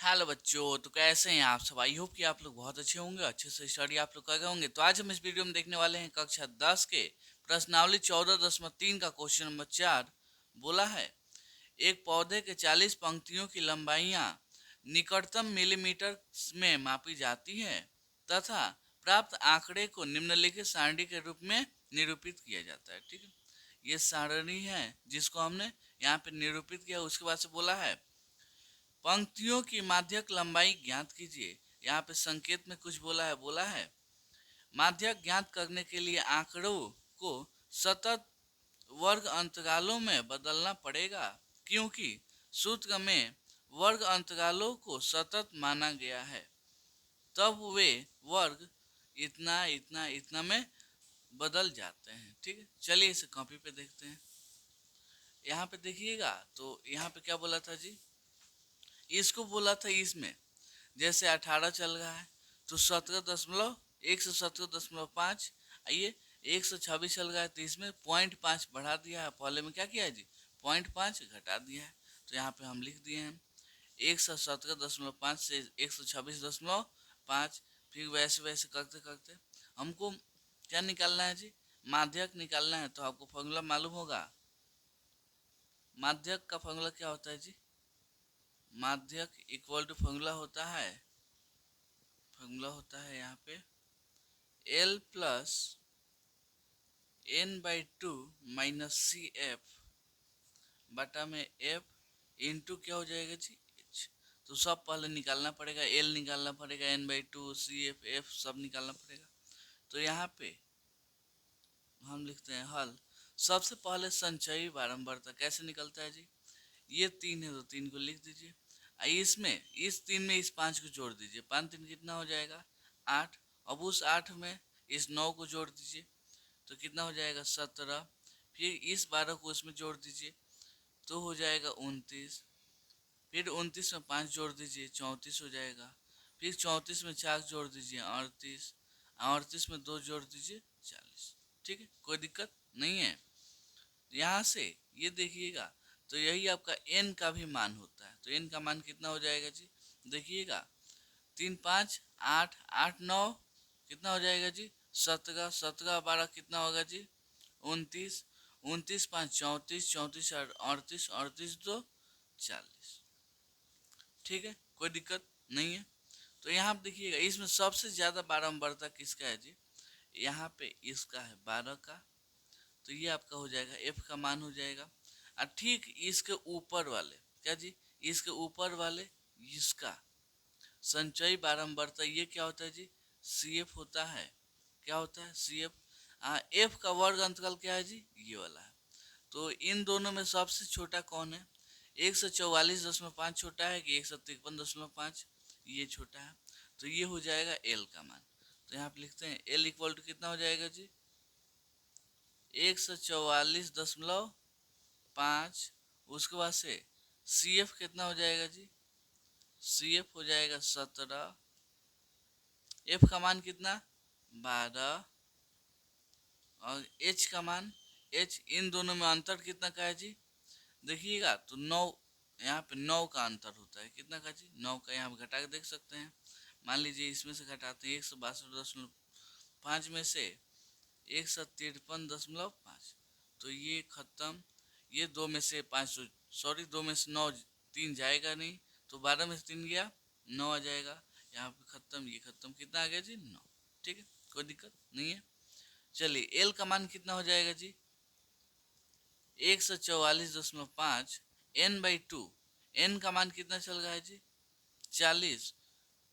Hello बच्चों, तो कैसे हैं आप सब। आई होप कि आप लोग बहुत अच्छे होंगे, अच्छे से स्टडी आप लोग कर रहे होंगे। तो आज हम इस वीडियो में देखने वाले हैं कक्षा 10 के प्रश्नावली 14.3 का क्वेश्चन नंबर 4। बोला है एक पौधे के 40 पंक्तियों की लंबाइयां निकटतम मिलीमीटर में मापी जाती है तथा प्राप्त आंकड़े को निम्नलिखित सारणी के रूप में निरूपित किया जाता है। ठीक है, ये सारणी है जिसको हमने यहाँ पे निरूपित किया। उसके बाद से बोला है पंक्तियों की माध्यक लंबाई ज्ञात कीजिए। यहाँ पे संकेत में कुछ बोला है माध्यक ज्ञात करने के लिए आंकड़ों को सतत वर्ग अंतरालों में बदलना पड़ेगा, क्योंकि सूत्र में वर्ग अंतरालों को सतत माना गया है। तब वे वर्ग इतना इतना इतना में बदल जाते हैं। ठीक है, चलिए इसे कॉपी पे देखते हैं। यहाँ पे देखिएगा तो यहाँ पे क्या बोला था जी, इसको बोला था इसमें जैसे 18 चल रहा है तो 17.117.5, आइए 126 चल रहा है तो इसमें 0.5 बढ़ा दिया है। पहले में क्या किया है जी, 0.5 घटा दिया है। तो यहाँ पे हम लिख दिए हैं 117.5 से 126.5। फिर वैसे वैसे करते करते हमको क्या निकालना है जी, माध्यक निकालना है। तो आपको फॉर्मूला मालूम होगा, माध्यक का फॉर्मूला क्या होता है जी, माध्यक इक्वल टू फॉर्मूला होता है यहाँ पे L plus n/2 minus C F बटा में एफ इंटू क्या हो जाएगा जी, एच। तो सब पहले निकालना पड़ेगा, एल निकालना पड़ेगा, n/2 सी एफ एफ सब निकालना पड़ेगा। तो यहाँ पे हम लिखते हैं हल। सबसे पहले संचयी बारंबारता कैसे निकलता है जी, ये 3 है तो 3 को लिख दीजिए। इसमें इस 3 में इस 5 को जोड़ दीजिए, 5 3 कितना हो जाएगा 8। अब उस 8 में इस 9 को जोड़ दीजिए तो कितना हो जाएगा 17। फिर इस 12 को उसमें जोड़ दीजिए तो हो जाएगा 29। फिर 29 में 5 जोड़ दीजिए 34 हो जाएगा। फिर 34 में 4 जोड़ दीजिए 38। 38 में 2 जोड़ दीजिए 40। ठीक है, कोई दिक्कत नहीं है। यहाँ से ये देखिएगा तो यही आपका n का भी मान होता है। तो n का मान कितना हो जाएगा जी, देखिएगा 3 5 8 8 9 कितना हो जाएगा जी 17। 17 12 कितना होगा जी 29। 29 5 34, 34 38, 38 2 40। ठीक है, कोई दिक्कत नहीं है। तो यहाँ आप देखिएगा इसमें सबसे ज्यादा बारंबारता किसका है जी, यहाँ पे इसका है 12 का। तो ये आपका हो जाएगा एफ का मान हो जाएगा। और ठीक इसके ऊपर वाले क्या जी, इसके ऊपर वाले इसका संचयी बारंबारता ये क्या होता है जी, सी एफ होता है। क्या होता है सी एफ। एफ का वर्ग अंतराल क्या है जी, ये वाला है। तो इन दोनों में सबसे छोटा कौन है, 144.5 छोटा है कि 153.5, ये छोटा है। तो ये हो जाएगा एल का मान। तो यहाँ पे लिखते हैं एल इक्वल टू कितना हो जाएगा जी 144.5। उसके बाद से सी एफ कितना हो जाएगा जी, सी एफ हो जाएगा 17। एफ का मान कितना 12 और एच का मान एच, इन दोनों में अंतर कितना का है जी, देखिएगा तो 9, यहाँ पे 9 का अंतर होता है। कितना का जी 9 का। यहाँ पे घटा के देख सकते हैं। मान लीजिए इसमें से घटाते हैं 162.5 में से 153.5, तो ये खत्म। ये 2 में से 5, सॉरी 2 में से 9 3 जाएगा नहीं, तो 12 में से 3 गया 9 आ जाएगा। यहाँ पे खत्म, ये खत्म, कितना आ गया जी 9। ठीक है, कोई दिक्कत नहीं है। चलिए एल का मान कितना हो जाएगा जी 144.5 n/2। n का मान कितना चल रहा है जी 40,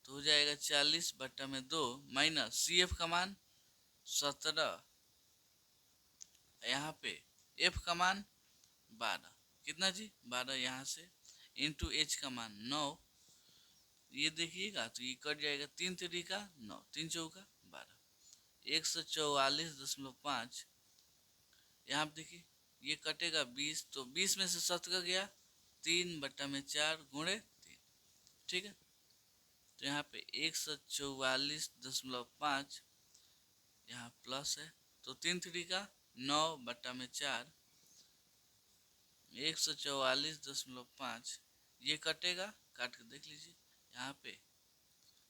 तो हो जाएगा 40 बट्टा में 2 माइनस सी एफ का मान 17। यहाँ पे एफ का मान 12, कितना जी 12, यहाँ से इंटू एच का मान 9। ये देखिएगा तो ये कट जाएगा 3 3 का 9, 3 चौका 12, 144.5। यहाँ पे देखिए ये कटेगा 20, तो 20 में से 17 गया 3 बट्टा में 4 गुणे 3। ठीक है, तो यहाँ पे 144.5 यहाँ प्लस है, तो 3 3 का 9 बट्टा में 4, 144.5 ये कटेगा, काट के देख लीजिए यहाँ पे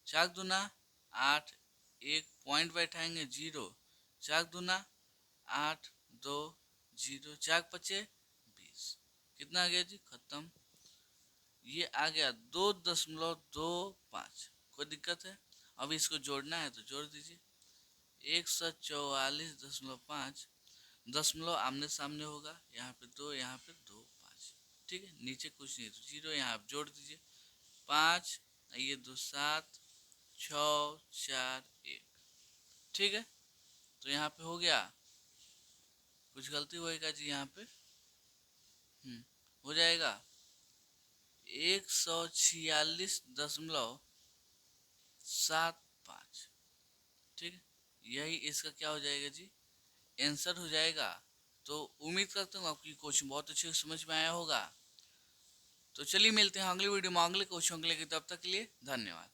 चाक दूना 8, एक पॉइंट बैठाएंगे 0, चाक दूना 8, 2, 0, चाक पचे 20। कितना आ गया जी? खत्म। ये आ गया 2.25। कोई दिक्कत है? अब इसको जोड़ना है तो जोड़ दीजिए। 144.5 दशमलव आमने सामने होगा, यहाँ पे 2, यहाँ पे 2, 5। ठीक है, नीचे कुछ नहीं तो 0 यहाँ आप जोड़ दीजिए। 5, ये 2, 7, 6, 4, 1। ठीक है, तो यहाँ पे हो गया। कुछ गलती होएगा जी यहाँ पे? हो जाएगा 146.75। ठीक है, यही इसका क्या हो जाएगा जी? आंसर हो जाएगा। तो उम्मीद करता हूँ आपकी क्वेश्चन बहुत अच्छे से समझ में आया होगा। तो चलिए मिलते हैं अगली वीडियो में अगले क्वेश्चन के लिए। तब तक के लिए धन्यवाद।